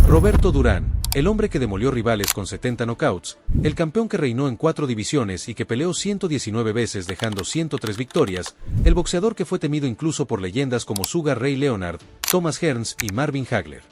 Roberto Durán, el hombre que demolió rivales con 70 knockouts, el campeón que reinó en 4 divisiones y que peleó 119 veces dejando 103 victorias, el boxeador que fue temido incluso por leyendas como Sugar Ray Leonard, Thomas Hearns y Marvin Hagler.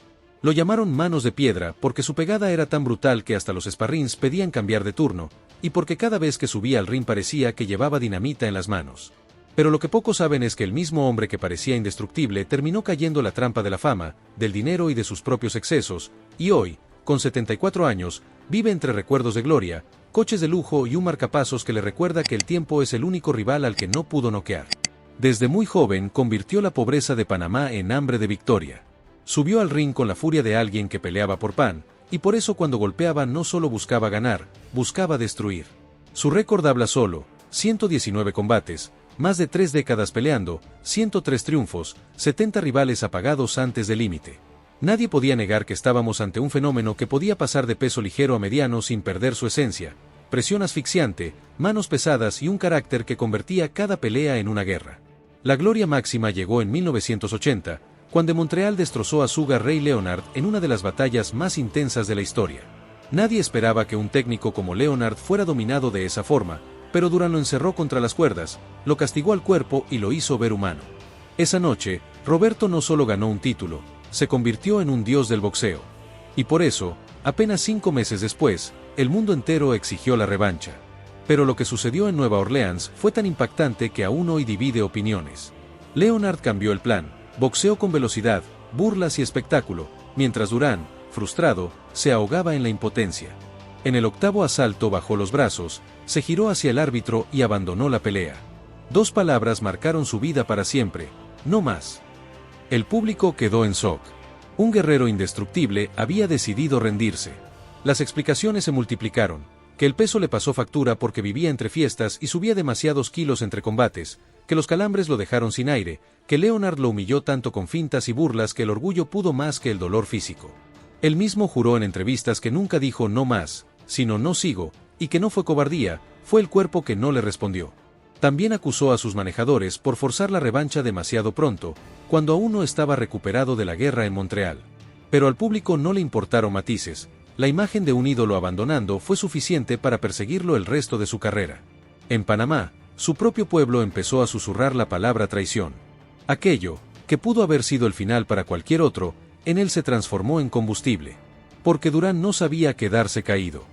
Lo llamaron Manos de Piedra porque su pegada era tan brutal que hasta los sparrings pedían cambiar de turno, y porque cada vez que subía al ring parecía que llevaba dinamita en las manos. Pero lo que pocos saben es que el mismo hombre que parecía indestructible terminó cayendo la trampa de la fama, del dinero y de sus propios excesos, y hoy, con 74 años, vive entre recuerdos de gloria, coches de lujo y un marcapasos que le recuerda que el tiempo es el único rival al que no pudo noquear. Desde muy joven convirtió la pobreza de Panamá en hambre de victoria. Subió al ring con la furia de alguien que peleaba por pan, y por eso cuando golpeaba no solo buscaba ganar, buscaba destruir. Su récord habla solo: 119 combates, más de 3 décadas peleando, 103 triunfos, 70 rivales apagados antes del límite. Nadie podía negar que estábamos ante un fenómeno que podía pasar de peso ligero a mediano sin perder su esencia, presión asfixiante, manos pesadas y un carácter que convertía cada pelea en una guerra. La gloria máxima llegó en 1980, cuando Montreal destrozó a Sugar Ray Leonard en una de las batallas más intensas de la historia. Nadie esperaba que un técnico como Leonard fuera dominado de esa forma, pero Durán lo encerró contra las cuerdas, lo castigó al cuerpo y lo hizo ver humano. Esa noche, Roberto no solo ganó un título, se convirtió en un dios del boxeo. Y por eso, apenas 5 meses después, el mundo entero exigió la revancha. Pero lo que sucedió en Nueva Orleans fue tan impactante que aún hoy divide opiniones. Leonard cambió el plan, boxeó con velocidad, burlas y espectáculo, mientras Durán, frustrado, se ahogaba en la impotencia. En el 8º asalto bajó los brazos, se giró hacia el árbitro y abandonó la pelea. 2 palabras marcaron su vida para siempre: no más. El público quedó en shock. Un guerrero indestructible había decidido rendirse. Las explicaciones se multiplicaron: que el peso le pasó factura porque vivía entre fiestas y subía demasiados kilos entre combates, que los calambres lo dejaron sin aire, que Leonard lo humilló tanto con fintas y burlas que el orgullo pudo más que el dolor físico. Él mismo juró en entrevistas que nunca dijo no más, sino no sigo, y que no fue cobardía, fue el cuerpo que no le respondió. También acusó a sus manejadores por forzar la revancha demasiado pronto, cuando aún no estaba recuperado de la guerra en Montreal. Pero al público no le importaron matices, la imagen de un ídolo abandonando fue suficiente para perseguirlo el resto de su carrera. En Panamá, su propio pueblo empezó a susurrar la palabra traición. Aquello, que pudo haber sido el final para cualquier otro, en él se transformó en combustible. Porque Durán no sabía quedarse caído.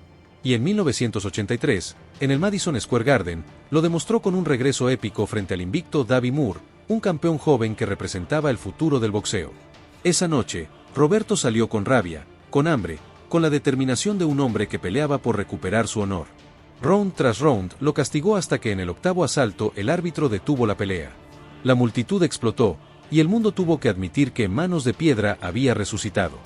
Y en 1983, en el Madison Square Garden, lo demostró con un regreso épico frente al invicto Davy Moore, un campeón joven que representaba el futuro del boxeo. Esa noche, Roberto salió con rabia, con hambre, con la determinación de un hombre que peleaba por recuperar su honor. Round tras round lo castigó hasta que en el 8º asalto el árbitro detuvo la pelea. La multitud explotó, y el mundo tuvo que admitir que Manos de Piedra había resucitado.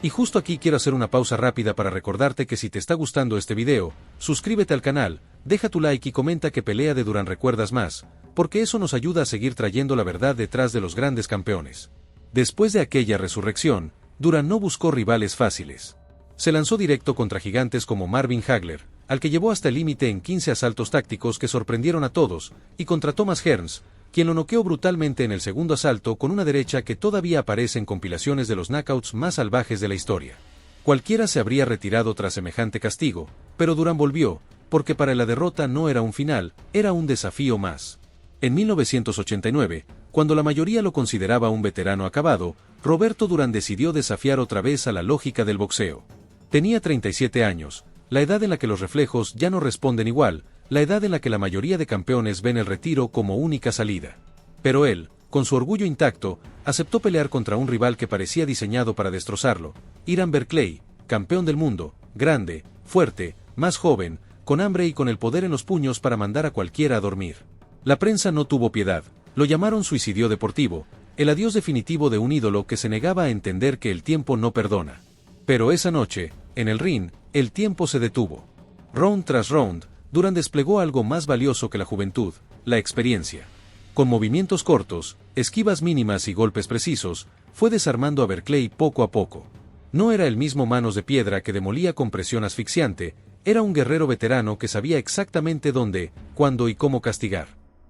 Y justo aquí quiero hacer una pausa rápida para recordarte que si te está gustando este video, suscríbete al canal, deja tu like y comenta qué pelea de Durán recuerdas más, porque eso nos ayuda a seguir trayendo la verdad detrás de los grandes campeones. Después de aquella resurrección, Durán no buscó rivales fáciles. Se lanzó directo contra gigantes como Marvin Hagler, al que llevó hasta el límite en 15 asaltos tácticos que sorprendieron a todos, y contra Thomas Hearns, quien lo noqueó brutalmente en el 2º asalto con una derecha que todavía aparece en compilaciones de los knockouts más salvajes de la historia. Cualquiera se habría retirado tras semejante castigo, pero Durán volvió, porque para la derrota no era un final, era un desafío más. En 1989, cuando la mayoría lo consideraba un veterano acabado, Roberto Durán decidió desafiar otra vez a la lógica del boxeo. Tenía 37 años, la edad en la que los reflejos ya no responden igual, la edad en la que la mayoría de campeones ven el retiro como única salida. Pero él, con su orgullo intacto, aceptó pelear contra un rival que parecía diseñado para destrozarlo: Iran Berkeley, campeón del mundo, grande, fuerte, más joven, con hambre y con el poder en los puños para mandar a cualquiera a dormir. La prensa no tuvo piedad, lo llamaron suicidio deportivo, el adiós definitivo de un ídolo que se negaba a entender que el tiempo no perdona. Pero esa noche, en el ring, el tiempo se detuvo. Round tras round, Durán desplegó algo más valioso que la juventud: la experiencia. Con movimientos cortos, esquivas mínimas y golpes precisos, fue desarmando a Berkeley poco a poco. No era el mismo Manos de Piedra que demolía con presión asfixiante, era un guerrero veterano que sabía exactamente dónde, cuándo y cómo castigar.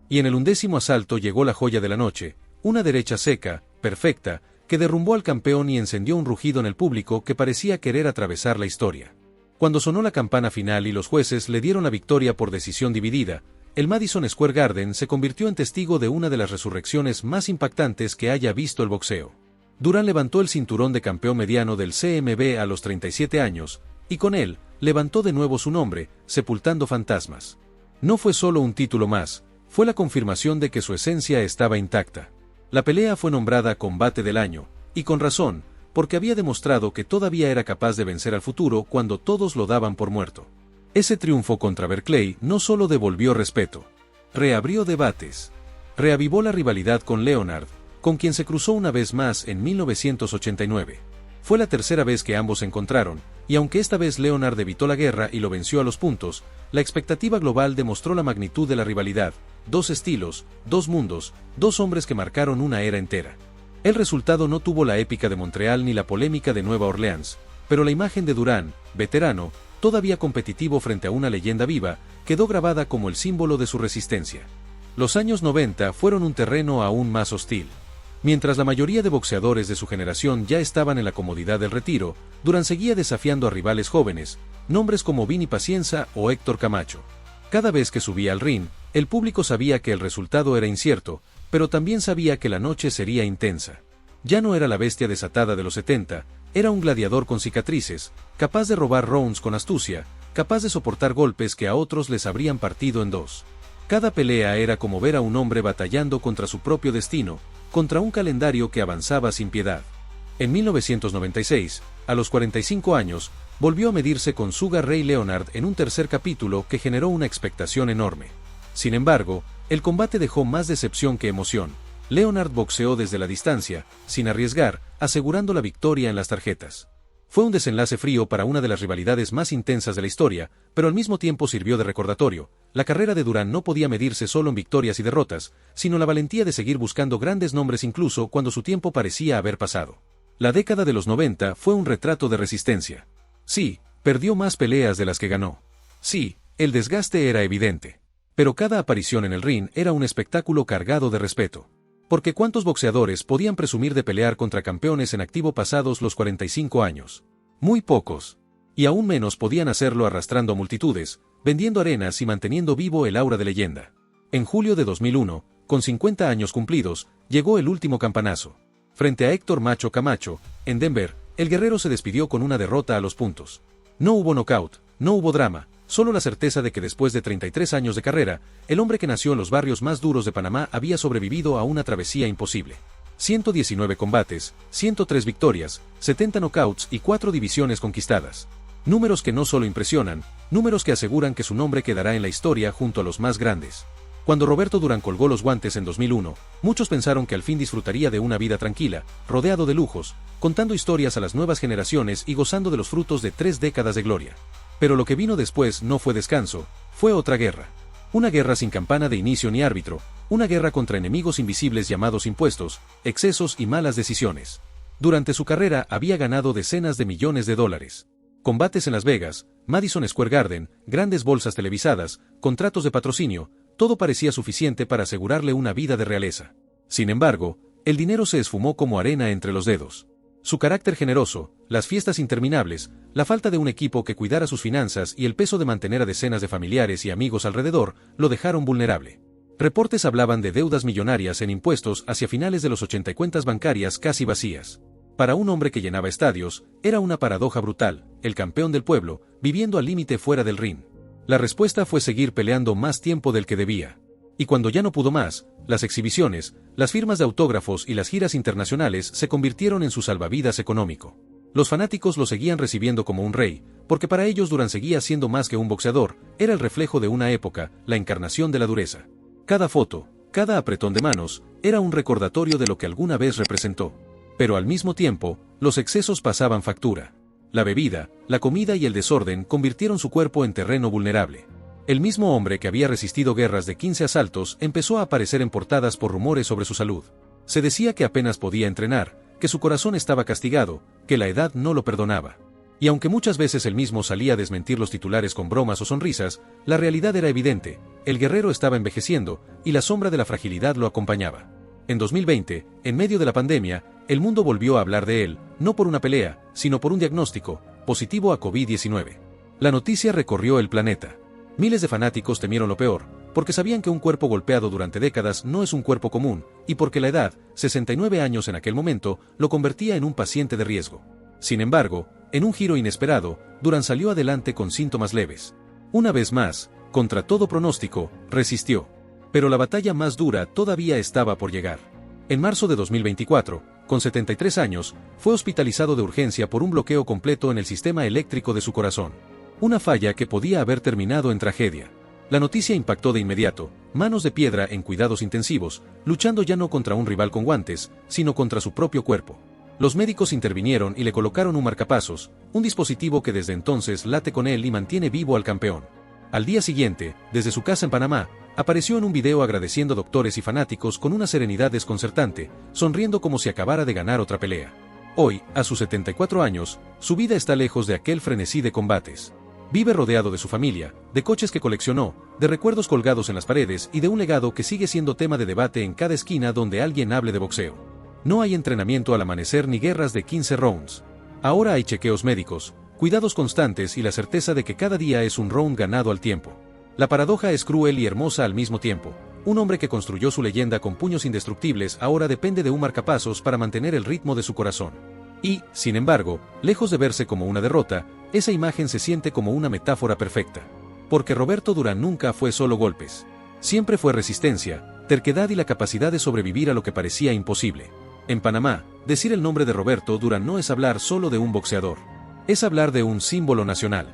Y en el 11º asalto llegó la joya de la noche, una derecha seca, perfecta, que derrumbó al campeón y encendió un rugido en el público que parecía querer atravesar la historia. Cuando sonó la campana final y los jueces le dieron la victoria por decisión dividida, el Madison Square Garden se convirtió en testigo de una de las resurrecciones más impactantes que haya visto el boxeo. Durán levantó el cinturón de campeón mediano del CMB a los 37 años, y con él, levantó de nuevo su nombre, sepultando fantasmas. No fue solo un título más, fue la confirmación de que su esencia estaba intacta. La pelea fue nombrada Combate del Año, y con razón, porque había demostrado que todavía era capaz de vencer al futuro cuando todos lo daban por muerto. Ese triunfo contra Berkeley no solo devolvió respeto, reabrió debates, reavivó la rivalidad con Leonard, con quien se cruzó una vez más en 1989. Fue la tercera vez que ambos se encontraron, y aunque esta vez Leonard evitó la guerra y lo venció a los puntos, la expectativa global demostró la magnitud de la rivalidad: dos estilos, dos mundos, dos hombres que marcaron una era entera. El resultado no tuvo la épica de Montreal ni la polémica de Nueva Orleans, pero la imagen de Durán, veterano, todavía competitivo frente a una leyenda viva, quedó grabada como el símbolo de su resistencia. Los años 90 fueron un terreno aún más hostil. Mientras la mayoría de boxeadores de su generación ya estaban en la comodidad del retiro, Durán seguía desafiando a rivales jóvenes, nombres como Vinny Pacienza o Héctor Camacho. Cada vez que subía al ring, el público sabía que el resultado era incierto, pero también sabía que la noche sería intensa. Ya no era la bestia desatada de los 70, era un gladiador con cicatrices, capaz de robar rounds con astucia, capaz de soportar golpes que a otros les habrían partido en dos. Cada pelea era como ver a un hombre batallando contra su propio destino, contra un calendario que avanzaba sin piedad. En 1996, a los 45 años, volvió a medirse con Sugar Ray Leonard en un tercer capítulo que generó una expectación enorme. Sin embargo, el combate dejó más decepción que emoción. Leonard boxeó desde la distancia, sin arriesgar, asegurando la victoria en las tarjetas. Fue un desenlace frío para una de las rivalidades más intensas de la historia, pero al mismo tiempo sirvió de recordatorio. La carrera de Durán no podía medirse solo en victorias y derrotas, sino la valentía de seguir buscando grandes nombres incluso cuando su tiempo parecía haber pasado. La década de los 90 fue un retrato de resistencia. Sí, perdió más peleas de las que ganó. Sí, el desgaste era evidente. Pero cada aparición en el ring era un espectáculo cargado de respeto. Porque ¿cuántos boxeadores podían presumir de pelear contra campeones en activo pasados los 45 años? Muy pocos. Y aún menos podían hacerlo arrastrando a multitudes, vendiendo arenas y manteniendo vivo el aura de leyenda. En julio de 2001, con 50 años cumplidos, llegó el último campanazo. Frente a Héctor Macho Camacho, en Denver, el guerrero se despidió con una derrota a los puntos. No hubo knockout, no hubo drama, solo la certeza de que después de 33 años de carrera, el hombre que nació en los barrios más duros de Panamá había sobrevivido a una travesía imposible. 119 combates, 103 victorias, 70 knockouts y 4 divisiones conquistadas. Números que no solo impresionan, números que aseguran que su nombre quedará en la historia junto a los más grandes. Cuando Roberto Durán colgó los guantes en 2001, muchos pensaron que al fin disfrutaría de una vida tranquila, rodeado de lujos, contando historias a las nuevas generaciones y gozando de los frutos de 3 décadas de gloria. Pero lo que vino después no fue descanso, fue otra guerra. Una guerra sin campana de inicio ni árbitro, una guerra contra enemigos invisibles llamados impuestos, excesos y malas decisiones. Durante su carrera había ganado decenas de millones de dólares. Combates en Las Vegas, Madison Square Garden, grandes bolsas televisadas, contratos de patrocinio, todo parecía suficiente para asegurarle una vida de realeza. Sin embargo, el dinero se esfumó como arena entre los dedos. Su carácter generoso, las fiestas interminables, la falta de un equipo que cuidara sus finanzas y el peso de mantener a decenas de familiares y amigos alrededor, lo dejaron vulnerable. Reportes hablaban de deudas millonarias en impuestos hacia finales de los 80 y cuentas bancarias casi vacías. Para un hombre que llenaba estadios, era una paradoja brutal, el campeón del pueblo, viviendo al límite fuera del ring. La respuesta fue seguir peleando más tiempo del que debía. Y cuando ya no pudo más, las exhibiciones, las firmas de autógrafos y las giras internacionales se convirtieron en su salvavidas económico. Los fanáticos lo seguían recibiendo como un rey, porque para ellos Durán seguía siendo más que un boxeador, era el reflejo de una época, la encarnación de la dureza. Cada foto, cada apretón de manos, era un recordatorio de lo que alguna vez representó. Pero al mismo tiempo, los excesos pasaban factura. La bebida, la comida y el desorden convirtieron su cuerpo en terreno vulnerable. El mismo hombre que había resistido guerras de 15 asaltos empezó a aparecer en portadas por rumores sobre su salud. Se decía que apenas podía entrenar, que su corazón estaba castigado, que la edad no lo perdonaba. Y aunque muchas veces él mismo salía a desmentir los titulares con bromas o sonrisas, la realidad era evidente, el guerrero estaba envejeciendo, y la sombra de la fragilidad lo acompañaba. En 2020, en medio de la pandemia, El mundo volvió a hablar de él, no por una pelea, sino por un diagnóstico, positivo a COVID-19. La noticia recorrió el planeta. Miles de fanáticos temieron lo peor, porque sabían que un cuerpo golpeado durante décadas no es un cuerpo común, y porque la edad, 69 años en aquel momento, lo convertía en un paciente de riesgo. Sin embargo, en un giro inesperado, Durán salió adelante con síntomas leves. Una vez más, contra todo pronóstico, resistió. Pero la batalla más dura todavía estaba por llegar. En marzo de 2024, con 73 años, fue hospitalizado de urgencia por un bloqueo completo en el sistema eléctrico de su corazón. Una falla que podía haber terminado en tragedia. La noticia impactó de inmediato, manos de piedra en cuidados intensivos, luchando ya no contra un rival con guantes, sino contra su propio cuerpo. Los médicos intervinieron y le colocaron un marcapasos, un dispositivo que desde entonces late con él y mantiene vivo al campeón. Al día siguiente, desde su casa en Panamá, apareció en un video agradeciendo a doctores y fanáticos con una serenidad desconcertante, sonriendo como si acabara de ganar otra pelea. Hoy, a sus 74 años, su vida está lejos de aquel frenesí de combates. Vive rodeado de su familia, de coches que coleccionó, de recuerdos colgados en las paredes y de un legado que sigue siendo tema de debate en cada esquina donde alguien hable de boxeo. No hay entrenamiento al amanecer ni guerras de 15 rounds. Ahora hay chequeos médicos, cuidados constantes y la certeza de que cada día es un round ganado al tiempo. La paradoja es cruel y hermosa al mismo tiempo. Un hombre que construyó su leyenda con puños indestructibles ahora depende de un marcapasos para mantener el ritmo de su corazón. Y, sin embargo, lejos de verse como una derrota, esa imagen se siente como una metáfora perfecta. Porque Roberto Durán nunca fue solo golpes. Siempre fue resistencia, terquedad y la capacidad de sobrevivir a lo que parecía imposible. En Panamá, decir el nombre de Roberto Durán no es hablar solo de un boxeador. Es hablar de un símbolo nacional.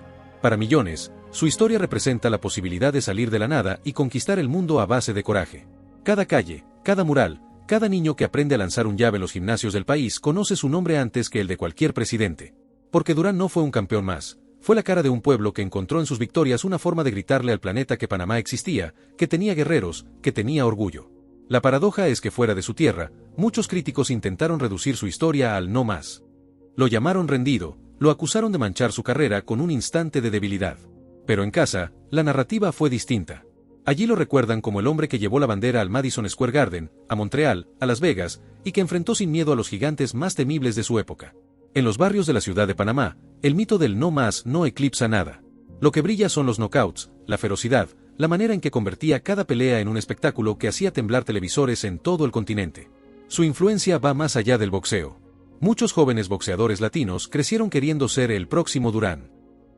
Para millones, su historia representa la posibilidad de salir de la nada y conquistar el mundo a base de coraje. Cada calle, cada mural, cada niño que aprende a lanzar un llave en los gimnasios del país conoce su nombre antes que el de cualquier presidente. Porque Durán no fue un campeón más, fue la cara de un pueblo que encontró en sus victorias una forma de gritarle al planeta que Panamá existía, que tenía guerreros, que tenía orgullo. La paradoja es que fuera de su tierra, muchos críticos intentaron reducir su historia al no más. Lo llamaron rendido, lo acusaron de manchar su carrera con un instante de debilidad. Pero en casa, la narrativa fue distinta. Allí lo recuerdan como el hombre que llevó la bandera al Madison Square Garden, a Montreal, a Las Vegas, y que enfrentó sin miedo a los gigantes más temibles de su época. En los barrios de la ciudad de Panamá, el mito del no más no eclipsa nada. Lo que brilla son los knockouts, la ferocidad, la manera en que convertía cada pelea en un espectáculo que hacía temblar televisores en todo el continente. Su influencia va más allá del boxeo. Muchos jóvenes boxeadores latinos crecieron queriendo ser el próximo Durán.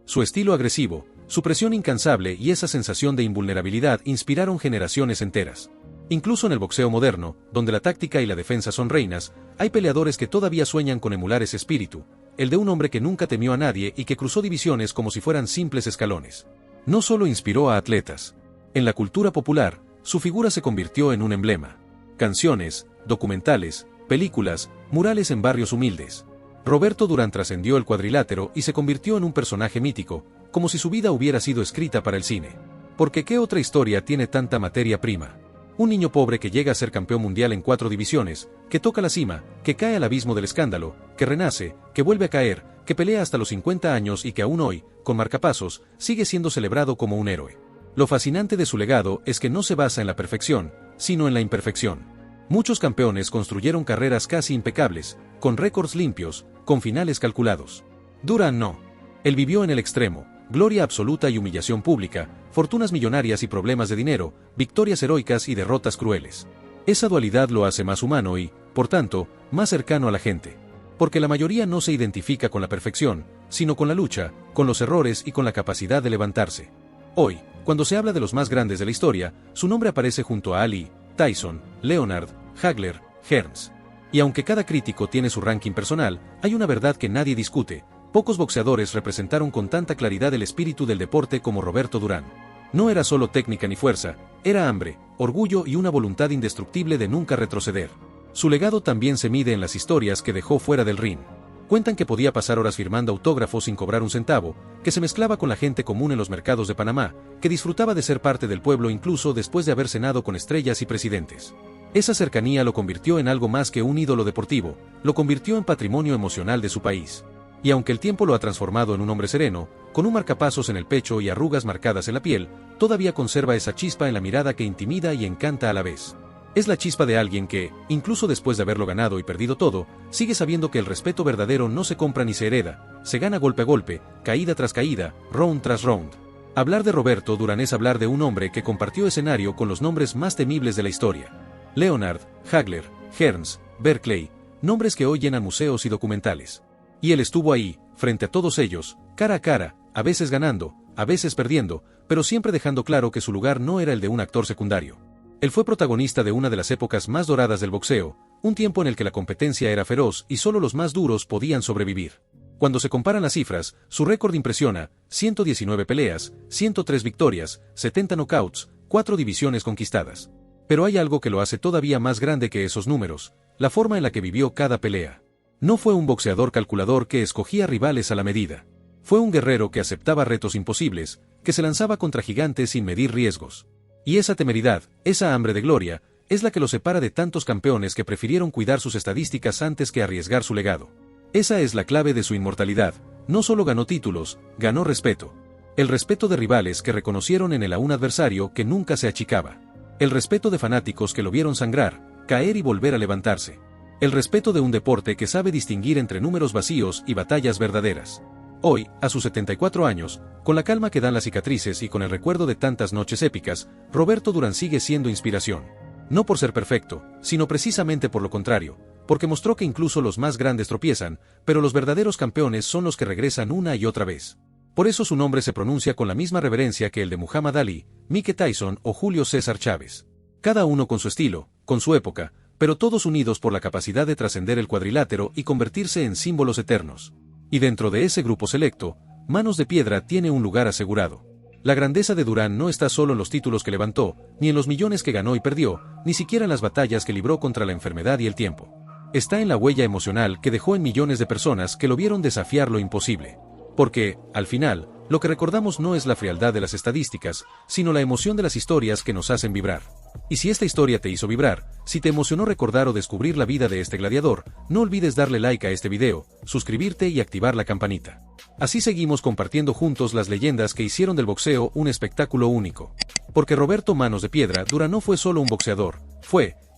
Su estilo agresivo, su presión incansable y esa sensación de invulnerabilidad inspiraron generaciones enteras. Incluso en el boxeo moderno, donde la táctica y la defensa son reinas, hay peleadores que todavía sueñan con emular ese espíritu, el de un hombre que nunca temió a nadie y que cruzó divisiones como si fueran simples escalones. No solo inspiró a atletas. En la cultura popular, su figura se convirtió en un emblema. Canciones, documentales, películas, murales en barrios humildes. Roberto Durán trascendió el cuadrilátero y se convirtió en un personaje mítico, como si su vida hubiera sido escrita para el cine. Porque ¿qué otra historia tiene tanta materia prima? Un niño pobre que llega a ser campeón mundial en 4 divisiones, que toca la cima, que cae al abismo del escándalo, que renace, que vuelve a caer, que pelea hasta los 50 años y que aún hoy, con marcapasos, sigue siendo celebrado como un héroe. Lo fascinante de su legado es que no se basa en la perfección, sino en la imperfección. Muchos campeones construyeron carreras casi impecables, con récords limpios, con finales calculados. Durán no. Él vivió en el extremo. Gloria absoluta y humillación pública, fortunas millonarias y problemas de dinero, victorias heroicas y derrotas crueles. Esa dualidad lo hace más humano y, por tanto, más cercano a la gente. Porque la mayoría no se identifica con la perfección, sino con la lucha, con los errores y con la capacidad de levantarse. Hoy, cuando se habla de los más grandes de la historia, su nombre aparece junto a Ali, Tyson, Leonard, Hagler, Hearns. Y aunque cada crítico tiene su ranking personal, hay una verdad que nadie discute. Pocos boxeadores representaron con tanta claridad el espíritu del deporte como Roberto Durán. No era solo técnica ni fuerza, era hambre, orgullo y una voluntad indestructible de nunca retroceder. Su legado también se mide en las historias que dejó fuera del ring. Cuentan que podía pasar horas firmando autógrafos sin cobrar un centavo, que se mezclaba con la gente común en los mercados de Panamá, que disfrutaba de ser parte del pueblo incluso después de haber cenado con estrellas y presidentes. Esa cercanía lo convirtió en algo más que un ídolo deportivo, lo convirtió en patrimonio emocional de su país. Y aunque el tiempo lo ha transformado en un hombre sereno, con un marcapasos en el pecho y arrugas marcadas en la piel, todavía conserva esa chispa en la mirada que intimida y encanta a la vez. Es la chispa de alguien que, incluso después de haberlo ganado y perdido todo, sigue sabiendo que el respeto verdadero no se compra ni se hereda, se gana golpe a golpe, caída tras caída, round tras round. Hablar de Roberto Durán es hablar de un hombre que compartió escenario con los nombres más temibles de la historia. Leonard, Hagler, Hearns, Berkeley, nombres que hoy llenan museos y documentales. Y él estuvo ahí, frente a todos ellos, cara a cara, a veces ganando, a veces perdiendo, pero siempre dejando claro que su lugar no era el de un actor secundario. Él fue protagonista de una de las épocas más doradas del boxeo, un tiempo en el que la competencia era feroz y solo los más duros podían sobrevivir. Cuando se comparan las cifras, su récord impresiona: 119 peleas, 103 victorias, 70 knockouts, 4 divisiones conquistadas. Pero hay algo que lo hace todavía más grande que esos números: la forma en la que vivió cada pelea. No fue un boxeador calculador que escogía rivales a la medida. Fue un guerrero que aceptaba retos imposibles, que se lanzaba contra gigantes sin medir riesgos. Y esa temeridad, esa hambre de gloria, es la que lo separa de tantos campeones que prefirieron cuidar sus estadísticas antes que arriesgar su legado. Esa es la clave de su inmortalidad. No solo ganó títulos, ganó respeto. El respeto de rivales que reconocieron en él a un adversario que nunca se achicaba. El respeto de fanáticos que lo vieron sangrar, caer y volver a levantarse. El respeto de un deporte que sabe distinguir entre números vacíos y batallas verdaderas. Hoy, a sus 74 años, con la calma que dan las cicatrices y con el recuerdo de tantas noches épicas, Roberto Durán sigue siendo inspiración. No por ser perfecto, sino precisamente por lo contrario, porque mostró que incluso los más grandes tropiezan, pero los verdaderos campeones son los que regresan una y otra vez. Por eso su nombre se pronuncia con la misma reverencia que el de Muhammad Ali, Mike Tyson o Julio César Chávez. Cada uno con su estilo, con su época, pero todos unidos por la capacidad de trascender el cuadrilátero y convertirse en símbolos eternos. Y dentro de ese grupo selecto, Manos de Piedra tiene un lugar asegurado. La grandeza de Durán no está solo en los títulos que levantó, ni en los millones que ganó y perdió, ni siquiera en las batallas que libró contra la enfermedad y el tiempo. Está en la huella emocional que dejó en millones de personas que lo vieron desafiar lo imposible. Porque, al final, lo que recordamos no es la frialdad de las estadísticas, sino la emoción de las historias que nos hacen vibrar. Y si esta historia te hizo vibrar, si te emocionó recordar o descubrir la vida de este gladiador, no olvides darle like a este video, suscribirte y activar la campanita. Así seguimos compartiendo juntos las leyendas que hicieron del boxeo un espectáculo único. Porque Roberto Manos de Piedra Durán no fue solo un boxeador,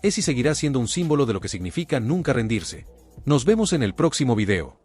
es y seguirá siendo un símbolo de lo que significa nunca rendirse. Nos vemos en el próximo video.